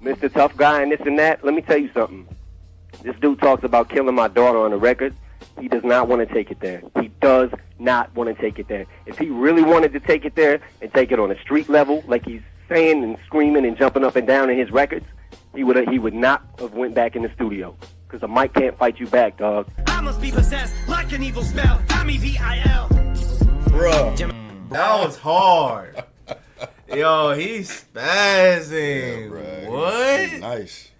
Mr. Tough Guy and this and that. Let me tell you something. This dude talks about killing my daughter on the record. He does not want to take it there. He does not want to take it there. If he really wanted to take it there and take it on a street level, like he's saying and screaming and jumping up and down in his records, he would not have went back in the studio. Because the mic can't fight you back, dog. I must be possessed like an evil spell. M-E-V-I-L. Bro, that was hard. Yo, he's spazzing. Yeah, what? Nice.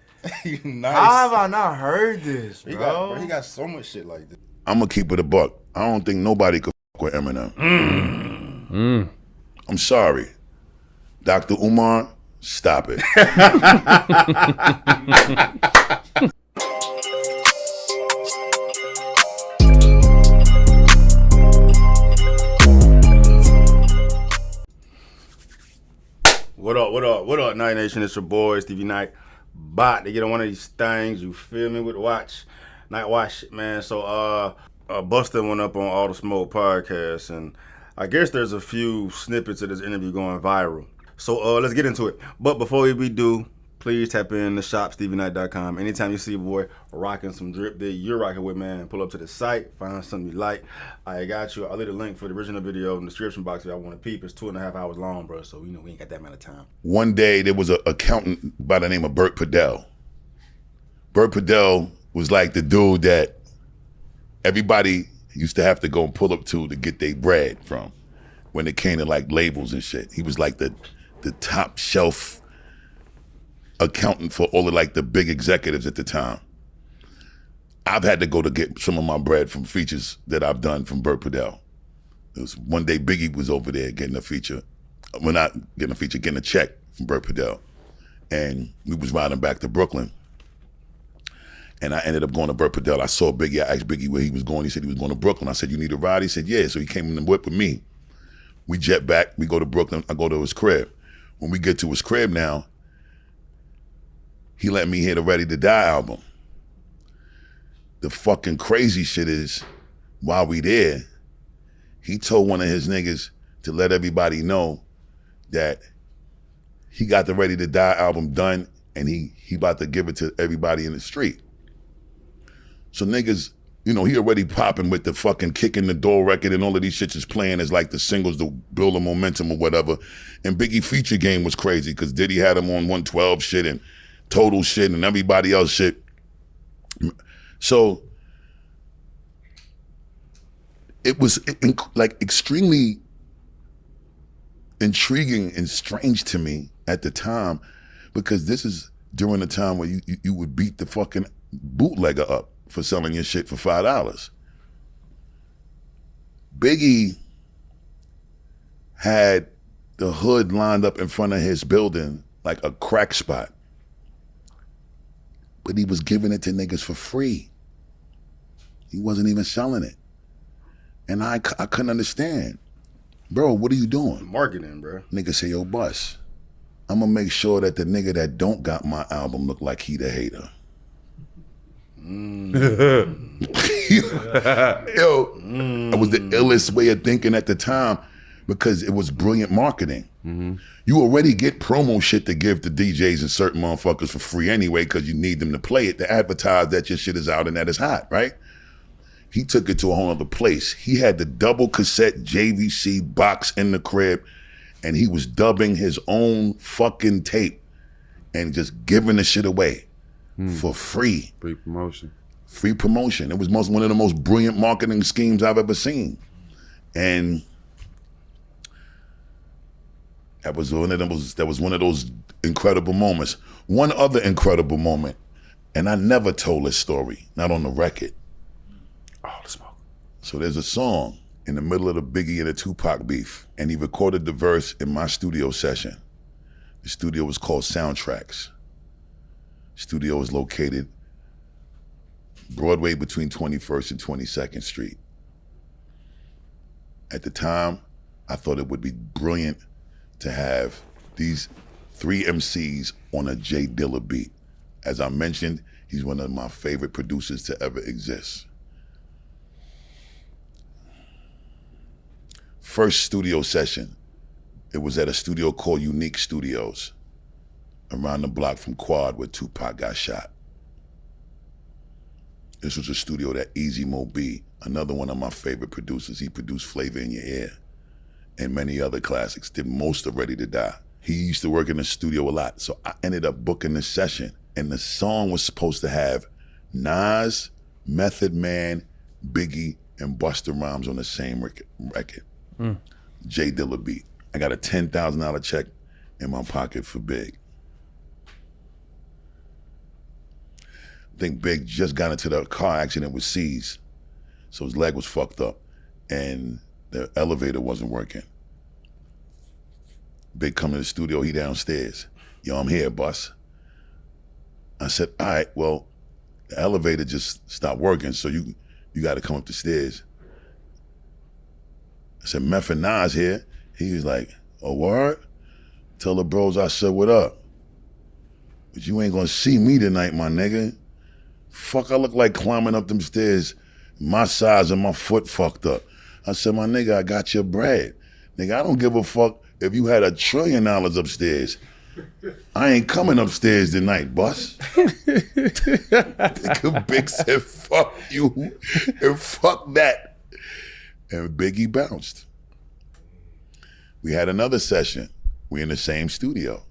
Nice. How have I not heard this, bro? He got so much shit like this. I'm gonna keep it a buck. I don't think nobody could fuck with Eminem. I'm sorry. Dr. Umar, stop it. What up, Night Nation? It's your boy, Stevie Knight. Bot to get on one of these things, you feel me, with Night Watch shit, man. So, Busta went up on All the Smoke podcast, and I guess there's a few snippets of this interview going viral. So, let's get into it. But before we do, please tap in the shop, StevieKnight.com. Anytime you see a boy rocking some drip that you're rocking with, man, pull up to the site, find something you like. I got you. I'll leave a link for the original video in the description box if y'all want to peep. It's 2.5 hours long, bro, so we ain't got that amount of time. One day, there was an accountant by the name of Bert Padell. Bert Padell was like the dude that everybody used to have to go and pull up to get their bread from when it came to like labels and shit. He was like the top shelf accountant for all of like the big executives at the time. I've had to go to get some of my bread from features that I've done from Bert Padell. It was one day Biggie was over there getting a feature. Well, not getting a feature, getting a check from Bert Padell. And we was riding back to Brooklyn. And I ended up going to Bert Padell. I saw Biggie, I asked Biggie where he was going. He said he was going to Brooklyn. I said, you need a ride? He said, yeah. So he came in the whip with me. We jet back, we go to Brooklyn, I go to his crib. When we get to his crib now, he let me hear the Ready to Die album. The fucking crazy shit is, while we there, he told one of his niggas to let everybody know that he got the Ready to Die album done and he about to give it to everybody in the street. So niggas, he already popping with the fucking Kick in the Door record and all of these shits is playing as like the singles to build the momentum or whatever. And Biggie feature game was crazy because Diddy had him on 112 shit and Total shit and everybody else shit. So it was like extremely intriguing and strange to me at the time because this is during the time where you would beat the fucking bootlegger up for selling your shit for $5. Biggie had the hood lined up in front of his building like a crack spot. But he was giving it to niggas for free. He wasn't even selling it. And I couldn't understand. Bro, what are you doing? Marketing, bro. Nigga say, yo, Bus, I'm gonna make sure that the nigga that don't got my album look like he the hater. That was the illest way of thinking at the time because it was brilliant marketing. You already get promo shit to give to DJs and certain motherfuckers for free anyway because you need them to play it to advertise that your shit is out and that it's hot, right? He took it to a whole other place. He had the double cassette JVC box in the crib and he was dubbing his own fucking tape and just giving the shit away for free. Free promotion. Free promotion. It was one of the most brilliant marketing schemes I've ever seen. And that was one of those incredible moments. One other incredible moment, and I never told this story, not on the record. Oh, the smoke. So there's a song in the middle of the Biggie and the Tupac beef, and he recorded the verse in my studio session. The studio was called Soundtracks. Studio is located Broadway between 21st and 22nd Street. At the time, I thought it would be brilliant to have these three MCs on a Jay Dilla beat. As I mentioned, he's one of my favorite producers to ever exist. First studio session, it was at a studio called Unique Studios. around the block from Quad where Tupac got shot. This was a studio that Easy Mo B, another one of my favorite producers, he produced Flavor in Your Ear and many other classics, did most of Ready to Die. He used to work in the studio a lot, so I ended up booking this session, and the song was supposed to have Nas, Method Man, Biggie, and Busta Rhymes on the same record. J Dilla beat. I got a $10,000 check in my pocket for Big. I think Big just got into the car accident with C's, so his leg was fucked up, and the elevator wasn't working. Big come to the studio, he downstairs. Yo, I'm here, boss. I said, all right, well, the elevator just stopped working, so you got to come up the stairs. I said, Meth and Nas here. He was like, oh, word? Tell the bros I said, what up? But you ain't gonna see me tonight, my nigga. Fuck, I look like climbing up them stairs, my size and my foot fucked up. I said, my nigga, I got your bread. Nigga, I don't give a fuck if you had $1 trillion upstairs. I ain't coming upstairs tonight, boss. Nigga Big said, fuck you and fuck that. And Biggie bounced. We had another session. We in the same studio.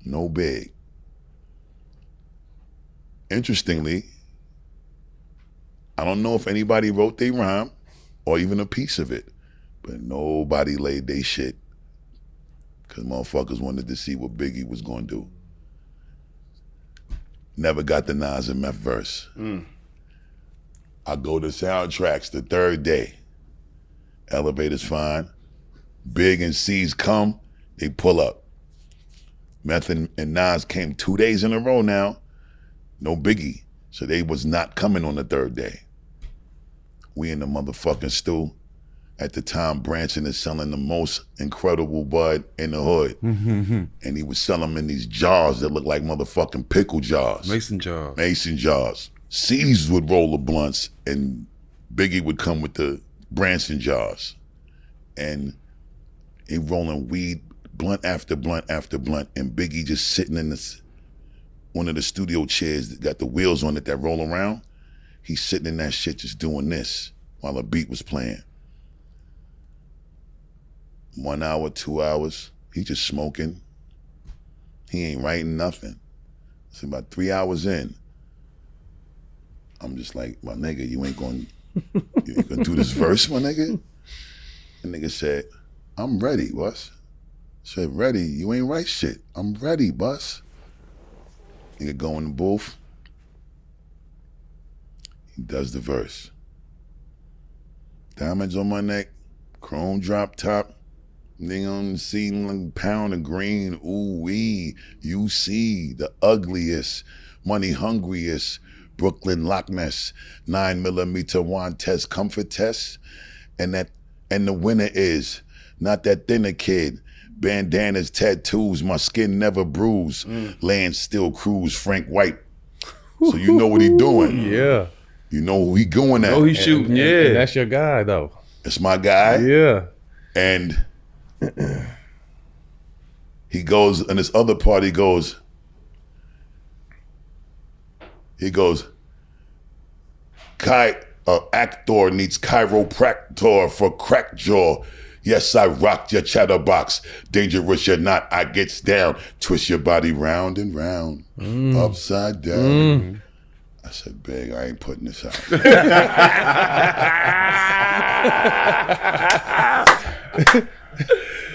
No Big. Interestingly, I don't know if anybody wrote their rhyme or even a piece of it, but nobody laid their shit because motherfuckers wanted to see what Biggie was gonna do. Never got the Nas and Meth verse. I go to soundtracks the third day. Elevator's fine. Big and C's come, they pull up. Meth and Nas came 2 days in a row now. No Biggie, so they was not coming on the third day. We in the motherfucking stew. At the time, Branson is selling the most incredible bud in the hood. And he was selling them in these jars that look like motherfucking pickle jars. Mason jars. Mason jars. C's would roll the blunts and Biggie would come with the Branson jars. And he rolling weed, blunt after blunt after blunt, and Biggie just sitting in one of the studio chairs that got the wheels on it that roll around. He's sitting in that shit just doing this while a beat was playing. 1 hour, 2 hours, he just smoking. He ain't writing nothing. So about 3 hours in, I'm just like, my nigga, you ain't gonna do this verse, my nigga? The nigga said, I'm ready, boss. I said, ready? You ain't write shit. I'm ready, boss. Nigga go in the booth. He does the verse. Diamonds on my neck, chrome drop top. Nigga on the scene like a pound of green. Ooh wee, you see the ugliest, money hungriest, Brooklyn Loch Ness, 9mm wand test, comfort test, and the winner is not that thinner kid. Bandanas, tattoos, my skin never bruise. Land still cruise, Frank White. So you know what he doing. Yeah. You know who he going at. Oh, he's shooting, yeah. And that's your guy, though. It's my guy. Yeah. And he goes, and this other part, he goes, actor needs chiropractor for crack jaw. Yes, I rocked your chatterbox. Dangerous you're not, I gets down. Twist your body round and round, upside down. I said, Big, I ain't putting this out.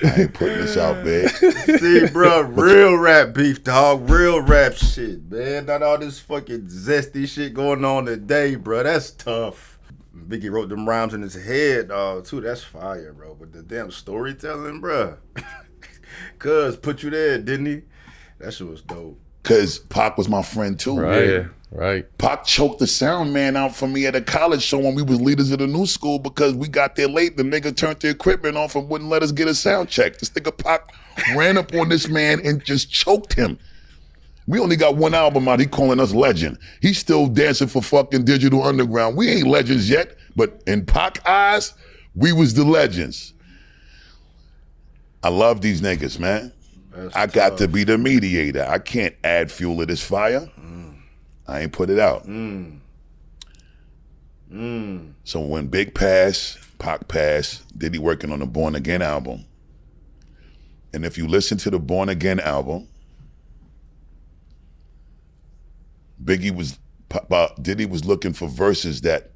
I ain't putting this out, Big. See, bro, real rap beef, dog. Real rap shit, man. Not all this fucking zesty shit going on today, bro. That's tough. Biggie wrote them rhymes in his head, dog, too. That's fire, bro. But the damn storytelling, bro. Cuz put you there, didn't he? That shit was dope. Cause Pac was my friend too. Right. Yeah. Right. Pac choked the sound man out for me at a college show when we was leaders of the new school because we got there late. The nigga turned the equipment off and wouldn't let us get a sound check. This nigga Pac ran up on this man and just choked him. We only got one album out. He calling us legend. He's still dancing for fucking Digital Underground. We ain't legends yet, but in Pac eyes, we was the legends. I love these niggas, man. I got to be the mediator. I can't add fuel to this fire. I ain't put it out. So when Big passed, Pac passed, Diddy working on the Born Again album. And if you listen to the Born Again album, Diddy was looking for verses that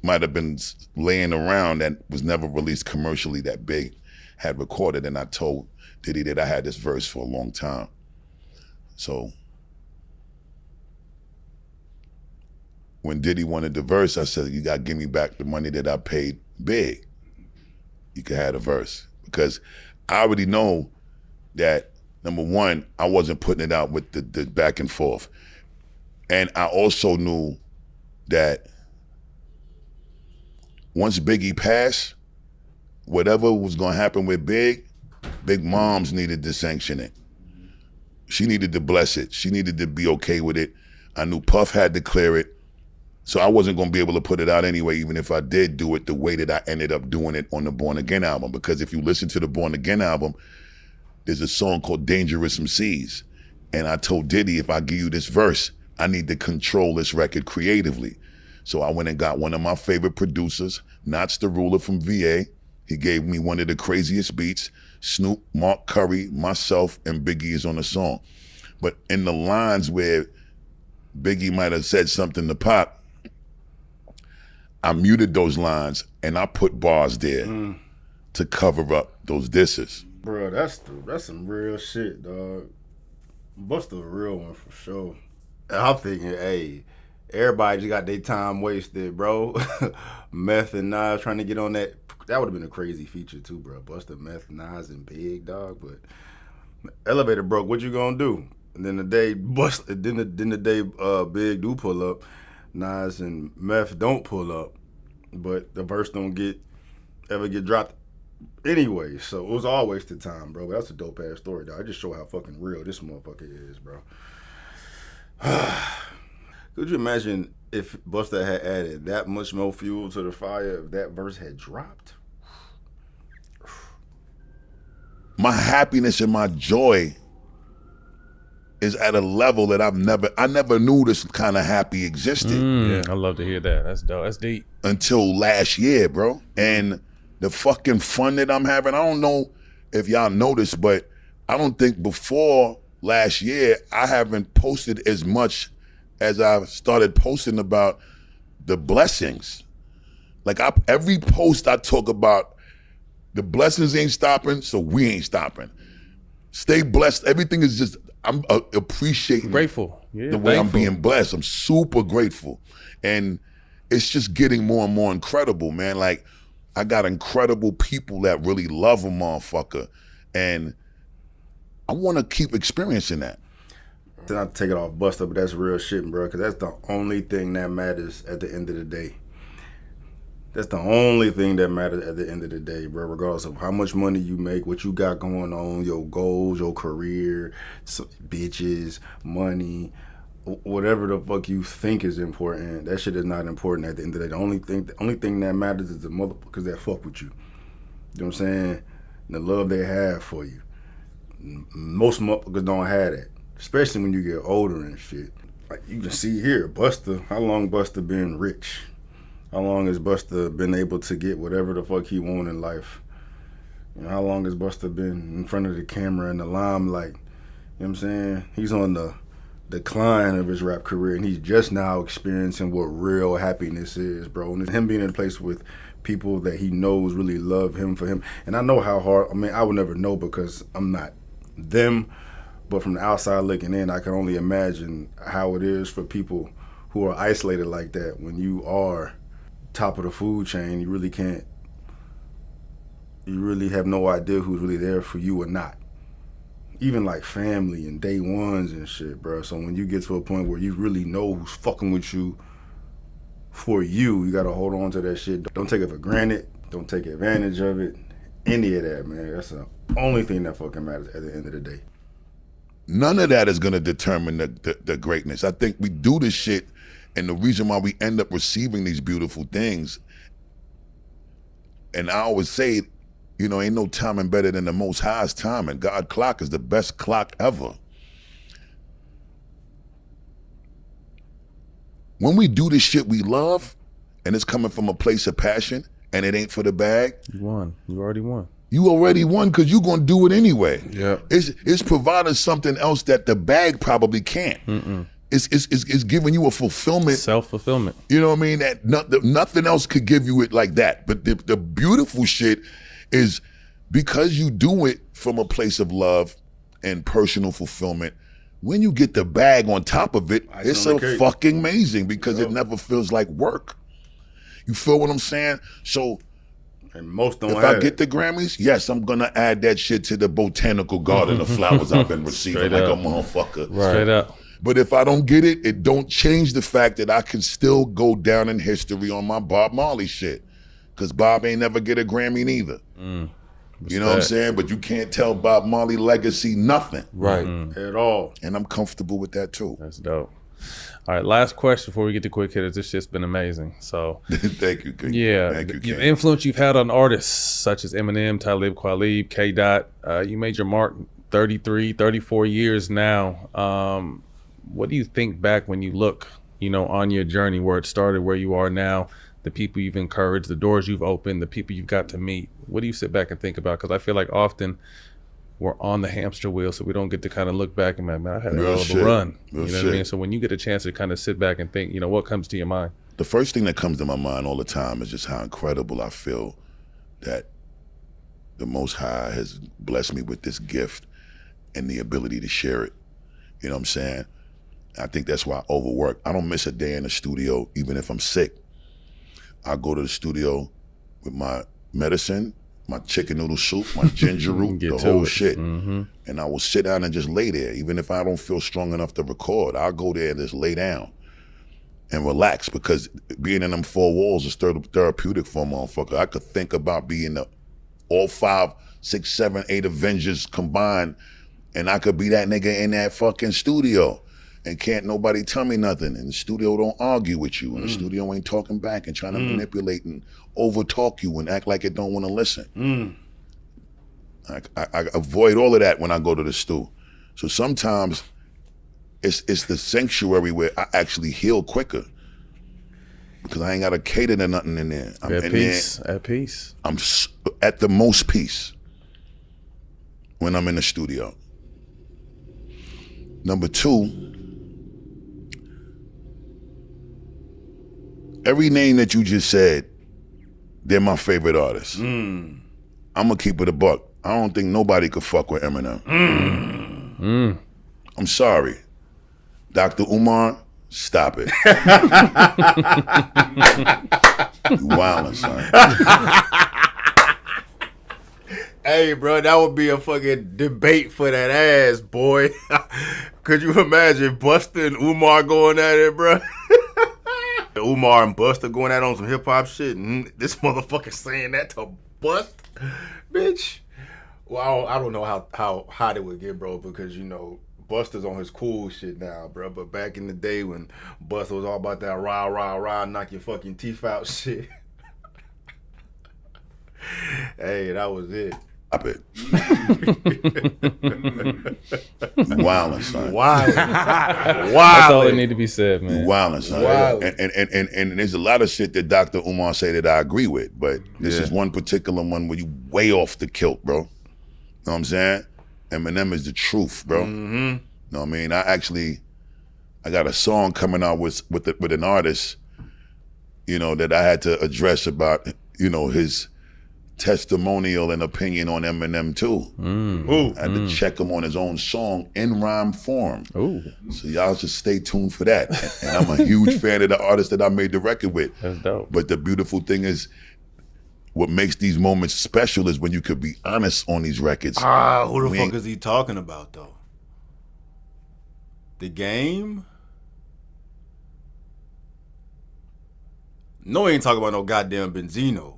might have been laying around that was never released commercially that Big had recorded. And I told Diddy that I had this verse for a long time. So when Diddy wanted the verse, I said, you gotta give me back the money that I paid Big. You can have the verse. Because I already know that, number one, I wasn't putting it out with the back and forth. And I also knew that once Biggie passed, whatever was gonna happen with Big Moms needed to sanction it. She needed to bless it. She needed to be okay with it. I knew Puff had to clear it. So I wasn't gonna be able to put it out anyway, even if I did do it the way that I ended up doing it on the Born Again album. Because if you listen to the Born Again album, there's a song called Dangerous MCs. And I told Diddy, if I give you this verse, I need to control this record creatively. So I went and got one of my favorite producers, Knots the Ruler from VA. He gave me one of the craziest beats. Snoop, Mark Curry, myself, and Biggie is on the song. But in the lines where Biggie might have said something to Pac, I muted those lines and I put bars there to cover up those disses. Bro, that's some real shit, dog. Busta a real one for sure. And I'm thinking, hey, everybody just got their time wasted, bro. Meth and Nas trying to get on that. That would have been a crazy feature too, bro. Busta, Meth, Nas, and Big, dog. But elevator broke. What you gonna do? And then the day Big do pull up, Nas and Meth don't pull up, but the verse don't ever get dropped anyway. So it was all wasted time, bro. But that's a dope ass story, dog. I just show how fucking real this motherfucker is, bro. Could you imagine if Busta had added that much more fuel to the fire if that verse had dropped? My happiness and my joy is at a level that I never knew this kind of happy existed. Yeah, I love to hear that. That's dope. That's deep. Until last year, bro. And the fucking fun that I'm having, I don't know if y'all noticed, but I don't think before last year, I haven't posted as much as I started posting about the blessings. Like every post I talk about, the blessings ain't stopping, so we ain't stopping. Stay blessed. Everything is just, I'm appreciating Grateful. Yeah, the way thankful. I'm being blessed. I'm super grateful. And it's just getting more and more incredible, man. Like, I got incredible people that really love a motherfucker. And I want to keep experiencing that. Not to take it off Busta, but that's real shit, bro, because that's the only thing that matters at the end of the day. That's the only thing that matters at the end of the day, bro, regardless of how much money you make, what you got going on, your goals, your career, bitches, money, whatever the fuck you think is important, that shit is not important at the end of the day. The only thing that matters is the motherfuckers that fuck with you. You know what I'm saying? And the love they have for you. Most motherfuckers don't have that, especially when you get older and shit. Like you can see here, Busta, how long Busta been rich? How long has Busta been able to get whatever the fuck he want in life? You know, how long has Busta been in front of the camera and the limelight? You know what I'm saying? He's on the decline of his rap career, and he's just now experiencing what real happiness is, bro. And him being in a place with people that he knows really love him for him. And I know how hard, I mean, I would never know because I'm not them, but from the outside looking in, I can only imagine how it is for people who are isolated like that. When you are top of the food chain, you really have no idea who's really there for you or not. Even like family and day ones and shit, bro. So when you get to a point where you really know who's fucking with you for you gotta hold on to that shit. Don't take it for granted. Don't take advantage of it. Any of that, man. That's the only thing that fucking matters at the end of the day. None of that is gonna determine the greatness. I think we do this shit, and the reason why we end up receiving these beautiful things, and I always say, You know, ain't no timing better than the Most High's timing. God clock is the best clock ever. When we do the shit we love, and it's coming from a place of passion, and it ain't for the bag, You won. You already won. you already won because you're gonna do it anyway. Yeah. It's providing something else that the bag probably can't. It's giving you a fulfillment. Self-fulfillment. You know what I mean? That nothing else could give you it like that. But the beautiful shit is because you do it from a place of love and personal fulfillment. When you get the bag on top of it, it's so fucking amazing because it never feels like work. You feel what I'm saying? So And most don't if have I get the Grammys, yes, I'm gonna add that shit to the botanical garden of flowers I've been receiving Straight like up. a motherfucker. Straight up. But if I don't get it, it don't change the fact that I can still go down in history on my Bob Marley shit. Cause Bob ain't never get a Grammy neither. You know what I'm saying? But you can't tell Bob Marley legacy nothing. Right. at all. And I'm comfortable with that too. That's dope. All right, last question before we get to quick hitters. This shit's been amazing. So, Thank you, King. yeah, Thank you, the King. influence you've had on artists such as Eminem, Talib Kweli, K. Dot. You made your mark 33, 34 years now. What do you think back when you look, on your journey, where it started, where you are now, the people you've encouraged, the doors you've opened, the people you've got to meet? What do you sit back and think about? Because I feel like often we're on the hamster wheel, so we don't get to kind of look back and man, I had a Real hell of a shit. run. Real You know what I mean? So when you get a chance to kind of sit back and think, what comes to your mind? The first thing that comes to my mind all the time is just how incredible I feel that the Most High has blessed me with this gift and the ability to share it. You know what I'm saying? I think that's why I overwork. I don't miss a day in the studio, even if I'm sick. I go to the studio with my medicine, my chicken noodle soup, my ginger root, Get the to whole it. shit. And I will sit down and just lay there. Even if I don't feel strong enough to record, I'll go there and just lay down and relax, because being in them four walls is therapeutic for a motherfucker. I could think about being all 5, 6, 7, 8 Avengers combined, and I could be that nigga in that fucking studio. And can't nobody tell me nothing. And the studio don't argue with you. And the studio ain't talking back and trying to manipulate and over-talk you and act like it don't want to listen. I avoid all of that when I go to the stu. So sometimes it's the sanctuary where I actually heal quicker, because I ain't got to cater to nothing in there. I'm At in peace. there. At peace. I'm at the most peace when I'm in the studio. Number 2, every name that you just said, they're my favorite artists. I'm gonna keep it a buck. I don't think nobody could fuck with Eminem. I'm sorry. Dr. Umar, stop it. You wildin', son. Hey, bro, that would be a fucking debate for that ass, boy. Could you imagine Busta and Umar going at it, bro? Umar and Busta going at it on some hip hop shit, and this motherfucker saying that to Bust, bitch. Well, I don't know how hot it would get, bro, because Busta's on his cool shit now, bro. But back in the day when Busta was all about that rah rah rah, knock your fucking teeth out shit. Hey, that was it. Stop it. You wildin', son. Wild. That's all that need to be said, You man. wildin', son. Wild. And there's a lot of shit that Dr. Umar say that I agree with, but this is one particular one where you way off the kilt, bro. Know what I'm saying? Eminem is the truth, bro. Know what I mean? I got a song coming out with an artist, that I had to address about, his testimonial and opinion on Eminem too. I had to check him on his own song in rhyme form. Ooh, So y'all should stay tuned for that. And I'm a huge fan of the artist that I made the record with. that's dope. But the beautiful thing is, what makes these moments special is when you could be honest on these records. Who the We fuck ain't- is he talking about, though? The Game? No, he ain't talking about no goddamn Benzino.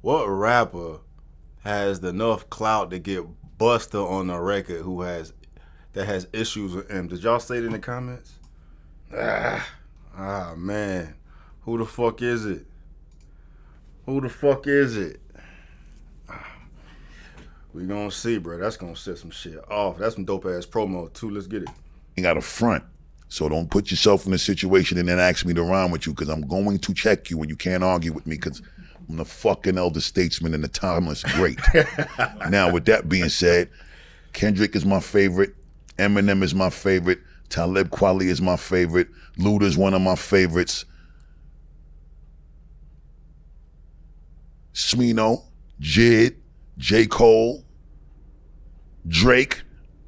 What rapper has enough clout to get Busta on a record that has issues with him? Did y'all say it in the comments? Man. Who the fuck is it? Who the fuck is it? We gonna see, bro. That's gonna set some shit off. That's some dope ass promo too. Let's get it. You got a front. So don't put yourself in a situation and then ask me to rhyme with you, because I'm going to check you and you can't argue with me, because I'm the fucking elder statesman and the timeless great. Now, with that being said, Kendrick is my favorite. Eminem is my favorite. Talib Kweli is my favorite. Luda's one of my favorites. Smino, Jid, J. Cole, Drake,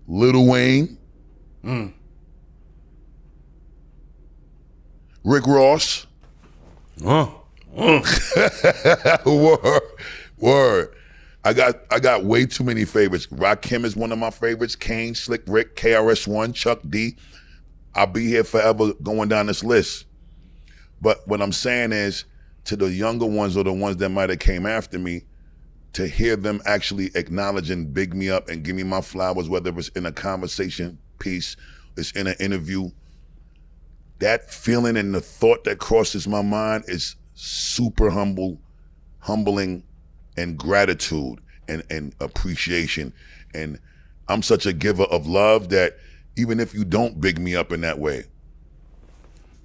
Lil Wayne, Rick Ross. Word. I got way too many favorites. Rakim is one of my favorites. Kane, Slick Rick, KRS-One, Chuck D. I'll be here forever going down this list. But what I'm saying is, to the younger ones or the ones that might have came after me, to hear them actually acknowledge and big me up and give me my flowers, whether it's in a conversation piece, it's in an interview, that feeling and the thought that crosses my mind is super humbling, and gratitude and appreciation. And I'm such a giver of love that even if you don't big me up in that way,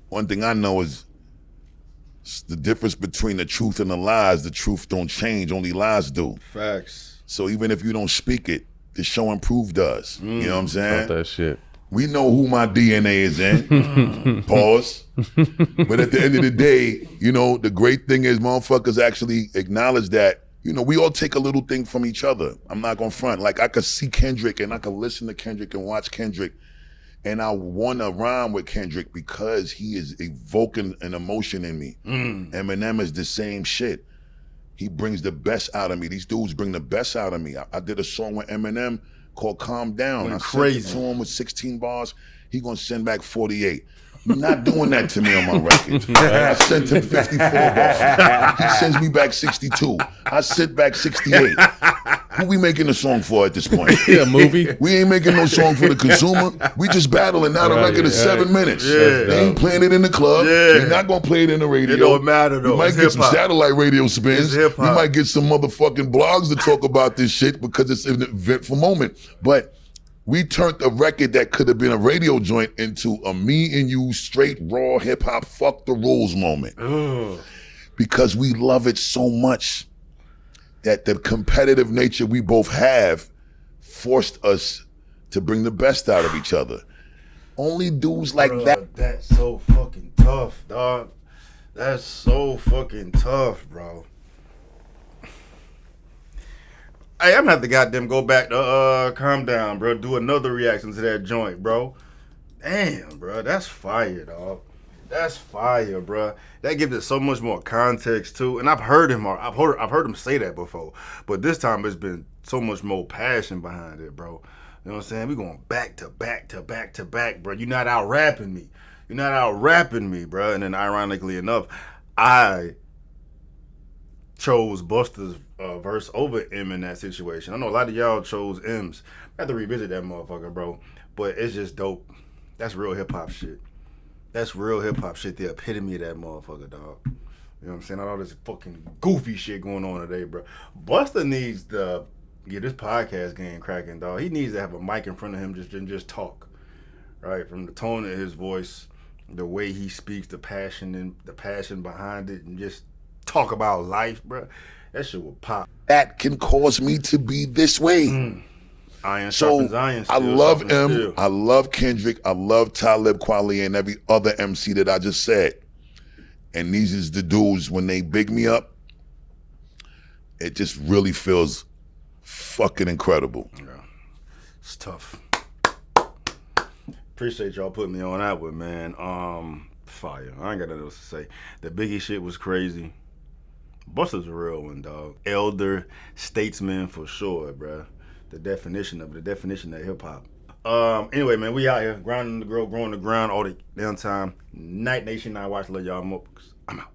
one thing I know is the difference between the truth and the lies. The truth don't change, only lies do. Facts. So even if you don't speak it, the show and prove does. You know what I'm saying? About that shit. We know who my DNA is in. Pause. But at the end of the day, you know, the great thing is motherfuckers actually acknowledge that, you know, we all take a little thing from each other. I'm not gonna front. Like, I could see Kendrick and I could listen to Kendrick and watch Kendrick, and I wanna rhyme with Kendrick because he is evoking an emotion in me. Eminem is the same shit. He brings the best out of me. These dudes bring the best out of me. I did a song with Eminem called Calm Down. Went I crazy. sent it to him with 16 bars. He gonna send back 48. You're not doing that to me on my record. I sent him 54 bars. He sends me back 62. I sent back 68. Who we making a song for at this point? Yeah, movie. We ain't making no song for the consumer. We just battling. Now the record is 7 minutes. Yeah. They ain't playing it in the club. Yeah. They're not gonna play it in the radio. It don't matter though. We might It's get some hip-hop. satellite radio spins. It's hip-hop. We might get some motherfucking blogs to talk about this shit because it's an eventful moment. But we turned a record that could have been a radio joint into a me and you straight raw hip hop fuck the rules moment. Because we love it so much that the competitive nature we both have forced us to bring the best out of each other. Only dudes like Bruh, that. That's so fucking tough, dog. That's so fucking tough, bro. Hey, I'm gonna have to goddamn go back to Calm Down, bro. Do another reaction to that joint, bro. Damn, bro, that's fire, dog. That's fire, bro. That gives it so much more context too. And I've heard him say that before, but this time it's been so much more passion behind it, bro. You know what I'm saying? We going back to back to back to back, bro. You're not out rapping me. You're not out rapping me, bro. And then ironically enough, I chose Busta's verse over M in that situation. I know a lot of y'all chose M's. I have to revisit that motherfucker, bro. But it's just dope. That's real hip hop shit. That's real hip hop shit. The epitome of that motherfucker, dog. You know what I'm saying? All this fucking goofy shit going on today, bro. Busta needs to get this podcast game cracking, dog. He needs to have a mic in front of him just talk, right? From the tone of his voice, the way he speaks, the passion behind it, and just talk about life, bro. That shit will pop. That can cause me to be this way. Iron So sharpens iron. I Steel love sharpens him. steel. I love Kendrick. I love Talib Kweli and every other MC that I just said. And these is the dudes, when they big me up, it just really feels fucking incredible. Yeah. It's tough. Appreciate y'all putting me on that one, man. Fire. I ain't got nothing else to say. The Biggie shit was crazy. Busta's a real one, dog. Elder statesman for sure, bruh. The definition of hip hop. Anyway, man, we out here grinding the grow, growing the ground all the damn time. Night Nation, I watch. Love y'all. I'm out.